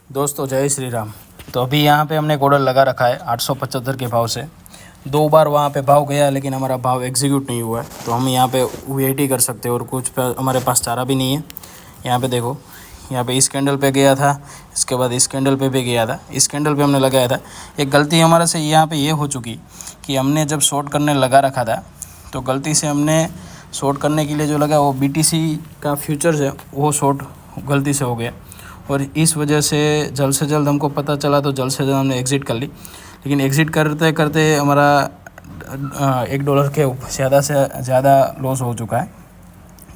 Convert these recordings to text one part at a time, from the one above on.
दोस्तों जय श्री राम। तो अभी यहाँ पे हमने एक ऑर्डर लगा रखा है 875 के भाव से। 2 बार वहाँ पे भाव गया लेकिन हमारा भाव एग्जीक्यूट नहीं हुआ है, तो हम यहाँ पे वेट ही कर सकते हैं और कुछ पे हमारे पास चारा भी नहीं है। यहाँ पे देखो, यहाँ पे इस कैंडल पे गया था, इसके बाद इस कैंडल पे भी गया था, इस कैंडल पे हमने लगाया था। एक गलती हमारे से यहाँ पे ये हो चुकी कि हमने जब शॉर्ट करने लगा रखा था तो गलती से हमने शॉर्ट करने के लिए जो लगा वो BTC का फ्यूचर्स है वो शॉर्ट गलती से हो गया, और इस वजह से जल्द हमको पता चला तो जल्द से जल्द हमने एग्ज़िट कर ली। लेकिन एग्ज़िट करते करते हमारा $1 के ज़्यादा से ज़्यादा लॉस हो चुका है।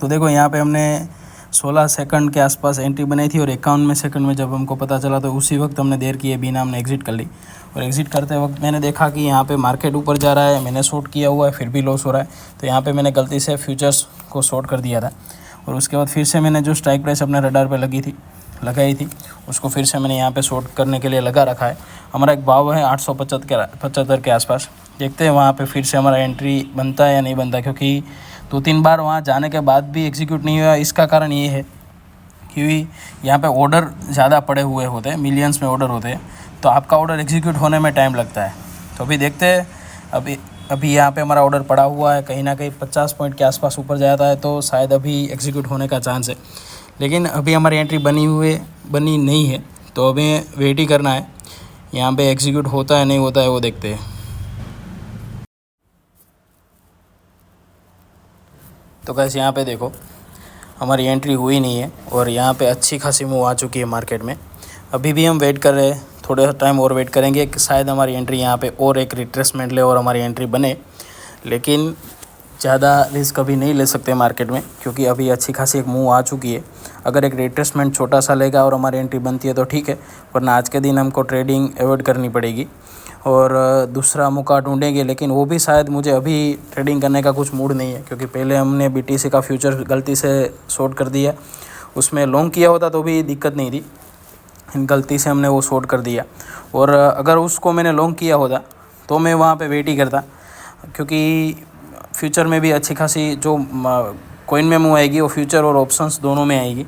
तो देखो यहाँ पे हमने 16 सेकंड के आसपास एंट्री बनाई थी और 51वें सेकंड में जब हमको पता चला तो उसी वक्त हमने देर किए बिना हमने एग्ज़िट कर ली। और एग्ज़िट करते वक्त मैंने देखा कि यहाँ पे मार्केट ऊपर जा रहा है, मैंने शॉर्ट किया हुआ है फिर भी लॉस हो रहा है, तो यहाँ पे मैंने गलती से फ्यूचर्स को शॉर्ट कर दिया था। और उसके बाद फिर से मैंने जो स्ट्राइक प्राइस अपने रडार पर लगाई थी उसको फिर से मैंने यहाँ पे शॉर्ट करने के लिए लगा रखा है। हमारा एक भाव है 875 के आसपास। देखते हैं वहाँ पे फिर से हमारा एंट्री बनता है या नहीं बनता, क्योंकि 2-3 बार वहाँ जाने के बाद भी एग्जीक्यूट नहीं हुआ। इसका कारण ये है क्योंकि यहाँ पे ऑर्डर ज़्यादा पड़े हुए होते हैं, मिलियंस में ऑर्डर होते हैं, तो आपका ऑर्डर एग्जीक्यूट होने में टाइम लगता है। तो अभी देखते हैं, अभी यहाँ पे हमारा ऑर्डर पड़ा हुआ है, कहीं ना कहीं 50 पॉइंट के आसपास ऊपर जाता है तो शायद अभी एग्जीक्यूट होने का चांस है। लेकिन अभी हमारी एंट्री बनी नहीं है, तो अभी वेट ही करना है। यहाँ पे एग्जीक्यूट होता है नहीं होता है वो देखते हैं। तो कैसे यहाँ पे देखो हमारी एंट्री हुई नहीं है और यहाँ पे अच्छी खासी मूव आ चुकी है मार्केट में। अभी भी हम वेट कर रहे हैं, थोड़ा टाइम और वेट करेंगे कि शायद हमारी एंट्री यहाँ पे और एक रिट्रेसमेंट ले और हमारी एंट्री बने। लेकिन ज़्यादा रिस्क अभी नहीं ले सकते मार्केट में, क्योंकि अभी अच्छी खासी एक मूव आ चुकी है। अगर एक रिट्रेसमेंट छोटा सा लेगा और हमारी एंट्री बनती है तो ठीक है, वरना आज के दिन हमको ट्रेडिंग अवॉइड करनी पड़ेगी और दूसरा मौका ढूंढेंगे। लेकिन वो भी शायद मुझे अभी ट्रेडिंग करने का कुछ मूड नहीं है, क्योंकि पहले हमने BTC का फ्यूचर गलती से शॉर्ट कर दिया। उसमें लॉन्ग किया होता तो भी दिक्कत नहीं थी, गलती से हमने वो शॉर्ट कर दिया। और अगर उसको मैंने लॉन्ग किया होता तो मैं वहाँ पे वेट ही करता, क्योंकि फ्यूचर में भी अच्छी खासी जो कॉइन में मूव आएगी वो फ्यूचर और ऑप्शंस दोनों में आएगी।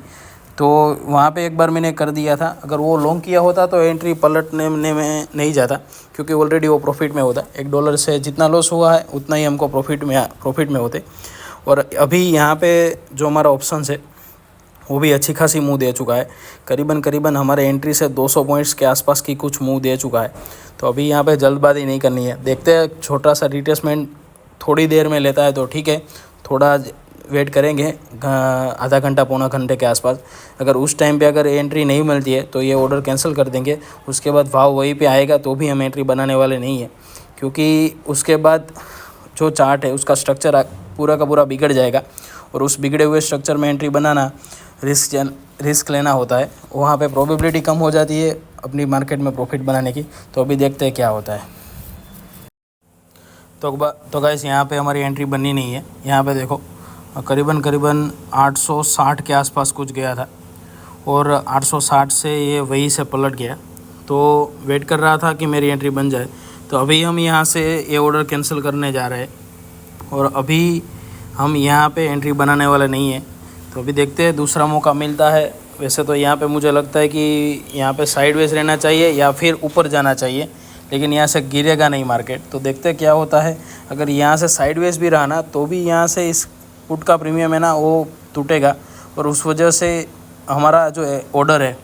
तो वहाँ पे एक बार मैंने कर दिया था। अगर वो लॉन्ग किया होता तो एंट्री पलटने में नहीं जाता, क्योंकि ऑलरेडी वो प्रॉफिट में होता। $1 से जितना लॉस हुआ है उतना ही हमको प्रॉफिट में होते। और अभी यहाँ पे जो हमारा ऑप्शंस है वो भी अच्छी खासी मूव दे चुका है। करीबन हमारे एंट्री से 200 पॉइंट्स के आसपास की कुछ मूव दे चुका है। तो अभी यहाँ पे जल्दबाजी नहीं करनी है, देखते हैं छोटा सा रिट्रेसमेंट थोड़ी देर में लेता है तो ठीक है, थोड़ा वेट करेंगे आधा घंटा पौना घंटे के आसपास। अगर उस टाइम पे अगर एंट्री नहीं मिलती है तो ये ऑर्डर कैंसिल कर देंगे। उसके बाद भाव वहीं पे आएगा तो भी हम एंट्री बनाने वाले नहीं है, क्योंकि उसके बाद जो चार्ट है उसका स्ट्रक्चर पूरा का पूरा बिगड़ जाएगा और उस बिगड़े हुए स्ट्रक्चर में एंट्री बनाना रिस्क लेना होता है। वहाँ पे प्रोबेबिलिटी कम हो जाती है अपनी मार्केट में प्रॉफिट बनाने की। तो अभी देखते हैं क्या होता है। तो गाइस यहाँ पे हमारी एंट्री बननी नहीं है। यहाँ पे देखो करीबन 860 के आसपास कुछ गया था और 860 से ये वहीं से पलट गया। तो वेट कर रहा था कि मेरी एंट्री बन जाए। तो अभी हम यहाँ से ये ऑर्डर कैंसिल करने जा रहे हैं और अभी हम यहाँ पे एंट्री बनाने वाले नहीं है। तो अभी देखते हैं दूसरा मौका मिलता है। वैसे तो यहाँ पे मुझे लगता है कि यहाँ पे साइडवेज रहना चाहिए या फिर ऊपर जाना चाहिए, लेकिन यहाँ से गिरेगा नहीं मार्केट। तो देखते हैं क्या होता है। अगर यहाँ से साइडवेज भी रहा ना तो भी यहाँ से इस पुट का प्रीमियम है ना वो टूटेगा और उस वजह से हमारा जो ऑर्डर है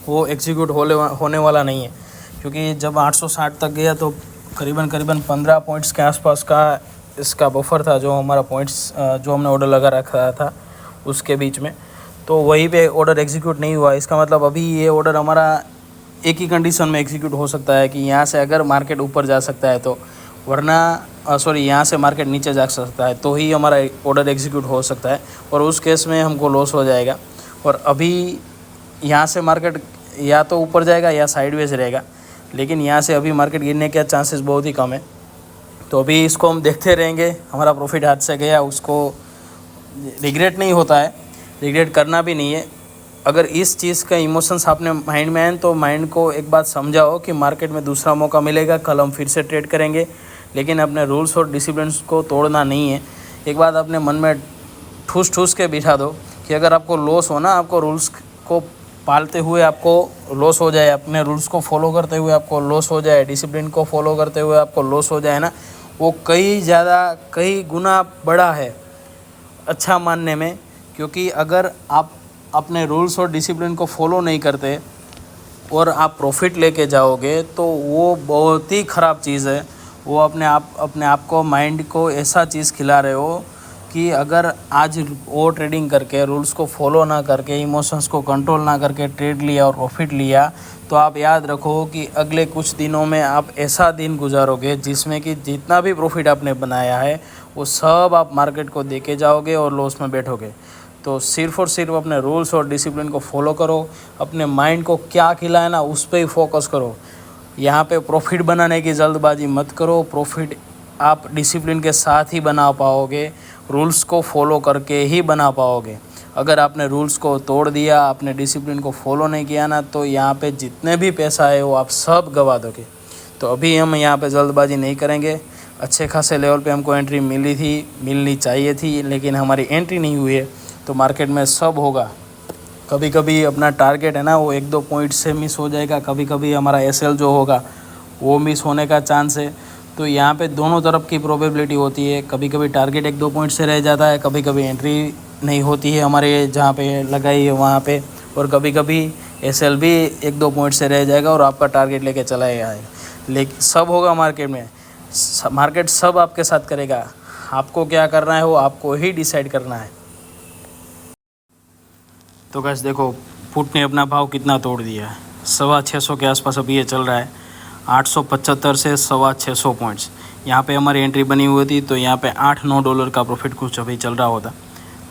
वो एग्जीक्यूट होने वाला नहीं है। क्योंकि जब 860 तक गया तो करीबन 15 पॉइंट्स के आसपास का इसका बफर था, जो हमारा पॉइंट्स जो हमने ऑर्डर लगा रखा था उसके बीच में। तो वहीं पे ऑर्डर एग्जीक्यूट नहीं हुआ। इसका मतलब अभी ये ऑर्डर हमारा एक ही कंडीशन में एग्जीक्यूट हो सकता है कि यहाँ से अगर मार्केट ऊपर जा सकता है तो, वरना यहाँ से मार्केट नीचे जा सकता है तो ही हमारा ऑर्डर एग्जीक्यूट हो सकता है और उस केस में हमको लॉस हो जाएगा। और अभी यहाँ से मार्केट या तो ऊपर जाएगा या साइडवेज रहेगा, लेकिन यहाँ से अभी मार्केट गिरने के चांसेस बहुत ही कम है। तो अभी इसको हम देखते रहेंगे। हमारा प्रॉफिट हाथ से गया, उसको रिग्रेट नहीं होता है, रिग्रेट करना भी नहीं है। अगर इस चीज़ का इमोशंस आपने माइंड में आए तो माइंड को एक बात समझाओ कि मार्केट में दूसरा मौका मिलेगा, कल हम फिर से ट्रेड करेंगे। लेकिन अपने रूल्स और डिसिप्लिन को तोड़ना नहीं है। एक बात अपने मन में ठूस के बिठा दो कि अगर आपको लॉस हो ना, आपको रूल्स को पालते हुए आपको लॉस हो जाए, अपने रूल्स को फॉलो करते हुए आपको लॉस हो जाए, डिसिप्लिन को फॉलो करते हुए आपको लॉस हो जाए ना, वो कई गुना बड़ा है अच्छा मानने में। क्योंकि अगर आप अपने रूल्स और डिसिप्लिन को फॉलो नहीं करते और आप प्रॉफिट लेके जाओगे तो वो बहुत ही ख़राब चीज़ है। वो अपने आप को, माइंड को ऐसा चीज़ खिला रहे हो कि अगर आज ओवर ट्रेडिंग करके, रूल्स को फॉलो ना करके, इमोशंस को कंट्रोल ना करके ट्रेड लिया और प्रॉफिट लिया, तो आप याद रखो कि अगले कुछ दिनों में आप ऐसा दिन गुजारोगे जिसमें कि जितना भी प्रॉफिट आपने बनाया है वो सब आप मार्केट को दे के जाओगे और लॉस में बैठोगे। तो सिर्फ़ और सिर्फ अपने रूल्स और डिसिप्लिन को फॉलो करो, अपने माइंड को क्या खिलाए ना उस पर ही फोकस करो। यहाँ पे प्रॉफिट बनाने की जल्दबाजी मत करो। प्रॉफिट आप डिसिप्लिन के साथ ही बना पाओगे, रूल्स को फॉलो करके ही बना पाओगे। अगर आपने रूल्स को तोड़ दिया, आपने डिसिप्लिन को फॉलो नहीं किया ना, तो यहाँ पे जितने भी पैसा है वो आप सब गवा दोगे। तो अभी हम यहाँ पे जल्दबाजी नहीं करेंगे। अच्छे खासे लेवल पे हमको एंट्री मिलनी चाहिए थी, लेकिन हमारी एंट्री नहीं हुई है। तो मार्केट में सब होगा। कभी कभी अपना टारगेट है ना वो 1-2 पॉइंट से मिस हो जाएगा, कभी कभी हमारा एसएल जो होगा वो मिस होने का चांस है। तो यहाँ पे दोनों तरफ की प्रोबेबिलिटी होती है। कभी कभी टारगेट 1-2 पॉइंट से रह जाता है, कभी कभी एंट्री नहीं होती है हमारे जहाँ पे लगाई है वहाँ पे, और कभी कभी एसएल भी 1-2 पॉइंट से रह जाएगा और आपका टारगेट लेके चला जाएगा। लेकिन सब होगा मार्केट में, मार्केट सब आपके साथ करेगा। आपको क्या करना है वो आपको ही डिसाइड करना है। तो गाइस देखो, पुट ने अपना भाव कितना तोड़ दिया है। 650 के आसपास अभी ये चल रहा है। 875 से 650 पॉइंट्स यहाँ पे हमारी एंट्री बनी हुई थी। तो यहाँ पे $8-9 का प्रॉफिट कुछ अभी चल रहा होता,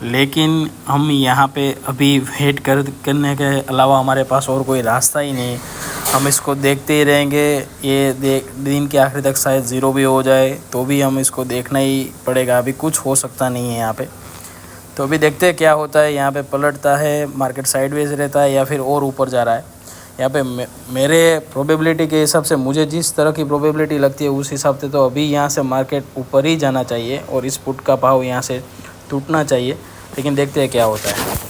लेकिन हम यहाँ पे अभी वेट करने के अलावा हमारे पास और कोई रास्ता ही नहीं। हम इसको देखते ही रहेंगे। ये दिन के आखिर तक शायद ज़ीरो भी हो जाए तो भी हम इसको देखना ही पड़ेगा। अभी कुछ हो सकता नहीं है यहाँ पे। तो अभी देखते हैं क्या होता है। यहाँ पे पलटता है, मार्केट साइडवेज रहता है या फिर और ऊपर जा रहा है। यहाँ पे मेरे प्रोबेबिलिटी के हिसाब से, मुझे जिस तरह की प्रोबेबिलिटी लगती है उस हिसाब से तो अभी यहाँ से मार्केट ऊपर ही जाना चाहिए और इस पुट का भाव यहाँ से टूटना चाहिए। लेकिन देखते हैं क्या होता है।